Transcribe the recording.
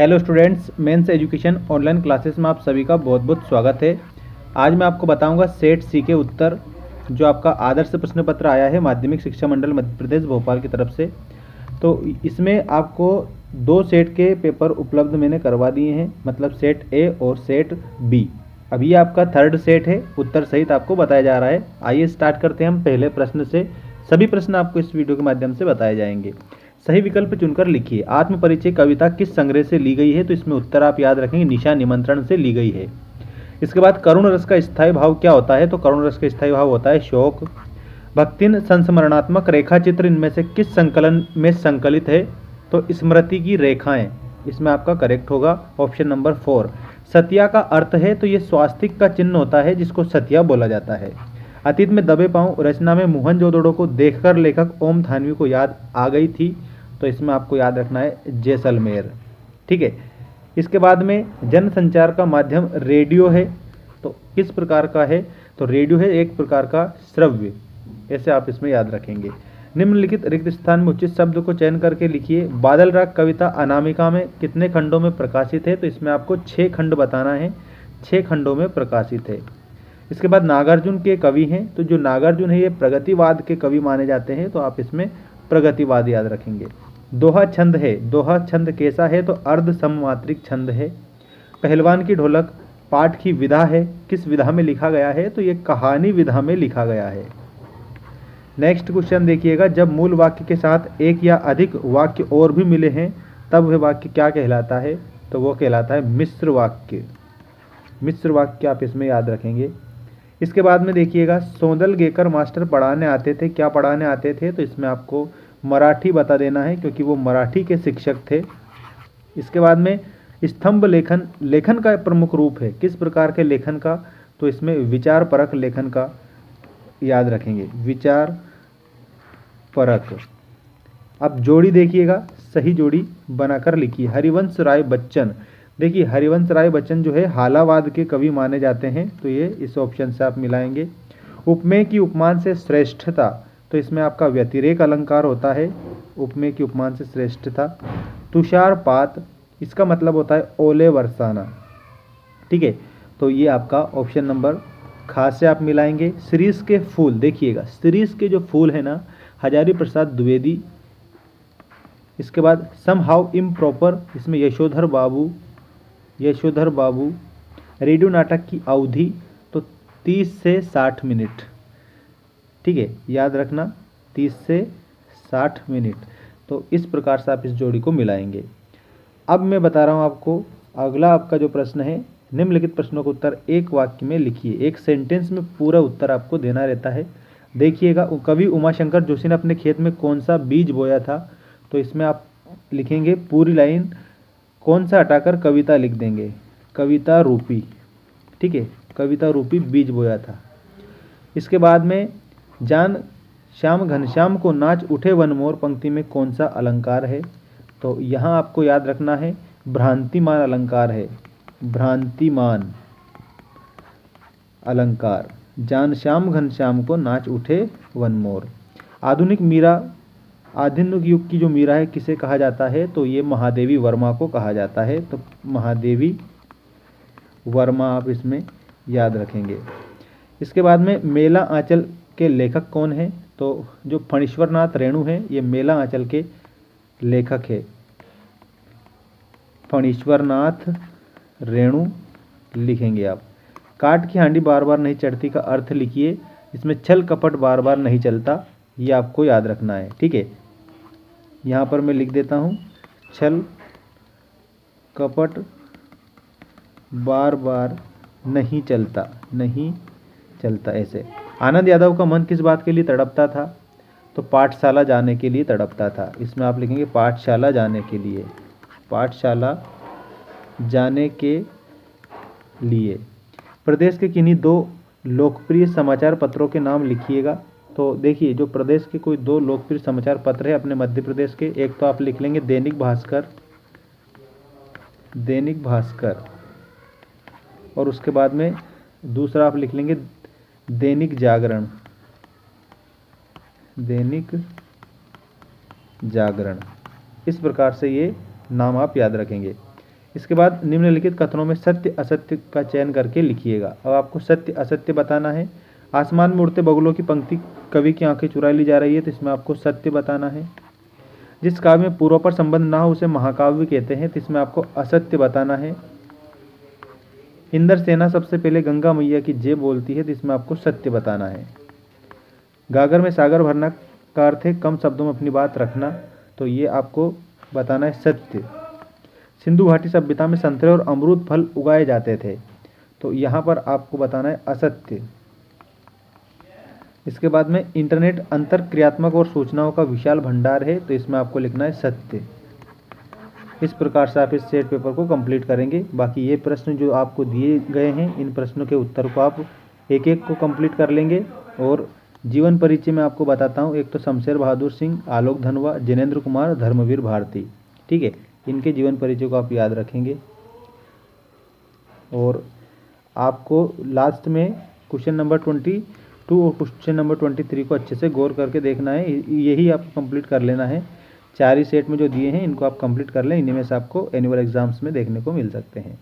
Hello students, men's education online classes में आप सभी का बहुत बहुत स्वागत है। आज मैं आपको बताऊंगा सेट सी के उत्तर, जो आपका आदर्श प्रश्न पत्र आया है माध्यमिक शिक्षा मंडल मध्य प्रदेश भोपाल की तरफ से। तो इसमें आपको दो सेट के पेपर उपलब्ध मैंने करवा दिए हैं, मतलब सेट ए और सेट बी। अभी ये आपका थर्ड सेट है, उत्तर सहित आपको बताया जा रहा है। आइए स्टार्ट करते हैं हम पहले प्रश्न से। सभी प्रश्न आपको इस वीडियो के माध्यम से बताए जाएंगे। सही विकल्प चुनकर लिखिए। आत्म परिचय कविता किस संग्रह से ली गई है? तो इसमें उत्तर आप याद रखेंगे, निशा निमंत्रण से ली गई है। इसके बाद करुण रस का स्थायी भाव क्या होता है? तो करुण रस का स्थायी भाव होता है शोक। भक्तिन संस्मरणात्मक रेखा चित्र इनमें से किस संकलन में संकलित है? तो स्मृति की रेखाएं, इसमें आपका करेक्ट होगा ऑप्शन नंबर 4। सतिया का अर्थ है, तो ये स्वास्तिक का चिन्ह होता है जिसको सतिया बोला जाता है। अतीत में दबे पांव रचना में मोहनजोदड़ो को देखकर लेखक ओम थानवी को याद आ गई थी, तो इसमें आपको याद रखना है जैसलमेर। ठीक है। इसके बाद में जन संचार का माध्यम रेडियो है, तो किस प्रकार का है? तो रेडियो है एक प्रकार का श्रव्य, ऐसे आप इसमें याद रखेंगे। निम्नलिखित रिक्त स्थान में उचित शब्द को चयन करके लिखिए। बादल राग कविता अनामिका में कितने खंडों में प्रकाशित है? तो इसमें आपको 6 खंड बताना है, 6 खंडों में प्रकाशित है। इसके बाद नागार्जुन के कवि हैं, तो जो नागार्जुन है ये प्रगतिवाद के कवि माने जाते हैं, तो आप इसमें प्रगतिवाद याद रखेंगे। दोहा छंद है, दोहा छंद कैसा है? तो अर्ध सममात्रिक छंद है। पहलवान की ढोलक पाठ की विधा है, किस विधा में लिखा गया है? तो ये कहानी विधा में लिखा गया है। नेक्स्ट क्वेश्चन देखिएगा, जब मूल वाक्य के साथ एक या अधिक वाक्य और भी मिले हैं तब वह वाक्य क्या कहलाता है? तो वो कहलाता है मिश्र वाक्य। मिश्र वाक्य आप इसमें याद रखेंगे। इसके बाद में देखिएगा, सोंदल गेकर मास्टर पढ़ाने आते थे, क्या पढ़ाने आते थे? तो इसमें आपको मराठी बता देना है, क्योंकि वो मराठी के शिक्षक थे। इसके बाद में स्तंभ लेखन, लेखन का प्रमुख रूप है, किस प्रकार के लेखन का? तो इसमें विचार परक लेखन का याद रखेंगे, विचार परक। अब जोड़ी देखिएगा, सही जोड़ी बनाकर लिखिए। हरिवंश राय बच्चन, देखिए हरिवंश राय बच्चन जो है हालावाद के कवि माने जाते हैं, तो ये इस ऑप्शन से आप मिलाएंगे। उपमेय की उपमान से श्रेष्ठता, तो इसमें आपका व्यतिरेक अलंकार होता है, उपमेय की उपमान से श्रेष्ठता। तुषारपात, इसका मतलब होता है ओले बरसाना। ठीक है, तो ये आपका ऑप्शन नंबर खास से आप मिलाएंगे। शिरीष के फूल, देखिएगा शिरीष के जो फूल है ना, हजारी प्रसाद द्विवेदी। इसके बाद सम हाउ इम्प्रॉपर, इसमें यशोधर बाबू, यशोधर बाबू। रेडियो नाटक की अवधि, तो 30 से 60 मिनट। ठीक है, याद रखना 30 से 60 मिनट। तो इस प्रकार से आप इस जोड़ी को मिलाएंगे। अब मैं बता रहा हूँ आपको, अगला आपका जो प्रश्न है, निम्नलिखित प्रश्नों का उत्तर एक वाक्य में लिखिए। एक सेंटेंस में पूरा उत्तर आपको देना रहता है। देखिएगा, कवि उमाशंकर जोशी ने अपने खेत में कौन सा बीज बोया था? तो इसमें आप लिखेंगे पूरी लाइन, कौन सा हटाकर कविता लिख देंगे, कविता रूपी। ठीक है, कविता रूपी बीज बोया था। इसके बाद में जान श्याम घनश्याम को नाच उठे वन मोर पंक्ति में कौन सा अलंकार है? तो यहाँ आपको याद रखना है भ्रांतिमान अलंकार है, भ्रांतिमान अलंकार। जान श्याम घनश्याम को नाच उठे वन मोर। आधुनिक मीरा, आधुनिक युग की जो मीरा है किसे कहा जाता है? तो ये महादेवी वर्मा को कहा जाता है, तो महादेवी वर्मा आप इसमें याद रखेंगे। इसके बाद में मेला आंचल के लेखक कौन है? तो जो फणीश्वरनाथ रेणु हैं, ये मेला आंचल के लेखक है, फणीश्वरनाथ रेणु लिखेंगे आप। काट की हांडी बार बार नहीं चढ़ती का अर्थ लिखिए। इसमें छल कपट बार बार नहीं चलता, ये आपको याद रखना है। ठीक है, यहाँ पर मैं लिख देता हूँ, छल कपट बार बार नहीं चलता, नहीं चलता, ऐसे। आनंद यादव का मन किस बात के लिए तड़पता था? तो पाठशाला जाने के लिए तड़पता था। इसमें आप लिखेंगे पाठशाला जाने के लिए, पाठशाला जाने के लिए। प्रदेश के किन्हीं 2 लोकप्रिय समाचार पत्रों के नाम लिखिएगा। तो देखिए, जो प्रदेश के कोई 2 लोकप्रिय समाचार पत्र है अपने मध्य प्रदेश के, एक तो आप लिख लेंगे दैनिक भास्कर, दैनिक भास्कर, और उसके बाद में दूसरा आप लिख लेंगे दैनिक जागरण, दैनिक जागरण। इस प्रकार से ये नाम आप याद रखेंगे। इसके बाद निम्नलिखित कथनों में सत्य असत्य का चयन करके लिखिएगा। अब आपको सत्य असत्य बताना है। आसमान में उड़ते बगुलों की पंक्ति कवि की आंखें चुरा ली जा रही है, तो इसमें आपको सत्य बताना है। जिस काव्य में पूर्वापर संबंध ना हो उसे महाकाव्य कहते हैं, तो इसमें आपको असत्य बताना है। इंद्र सेना सबसे पहले गंगा मैया की जय बोलती है, तो इसमें आपको सत्य बताना है। गागर में सागर भरना का अर्थ है कम शब्दों में अपनी बात रखना, तो ये आपको बताना है सत्य। सिंधु घाटी सभ्यता में संतरे और अमरूद फल उगाए जाते थे, तो यहाँ पर आपको बताना है असत्य। इसके बाद में इंटरनेट अंतर क्रियात्मक और सूचनाओं का विशाल भंडार है, तो इसमें आपको लिखना है सत्य। इस प्रकार से आप इस सेट पेपर को कंप्लीट करेंगे। बाकी ये प्रश्न जो आपको दिए गए हैं, इन प्रश्नों के उत्तर को आप एक एक को कंप्लीट कर लेंगे। और जीवन परिचय में आपको बताता हूँ, एक तो शमशेर बहादुर सिंह, आलोक धनवा, जिनेंद्र कुमार, धर्मवीर भारती, ठीक है, इनके जीवन परिचय को आप याद रखेंगे। और आपको लास्ट में क्वेश्चन नंबर 22 और क्वेश्चन नंबर 23 को अच्छे से गौर करके देखना है। यही आपको कंप्लीट कर लेना है। 4 ही सेट में जो दिए हैं इनको आप कंप्लीट कर लें, इन्हीं में से आपको एनुअल एग्जाम्स में देखने को मिल सकते हैं।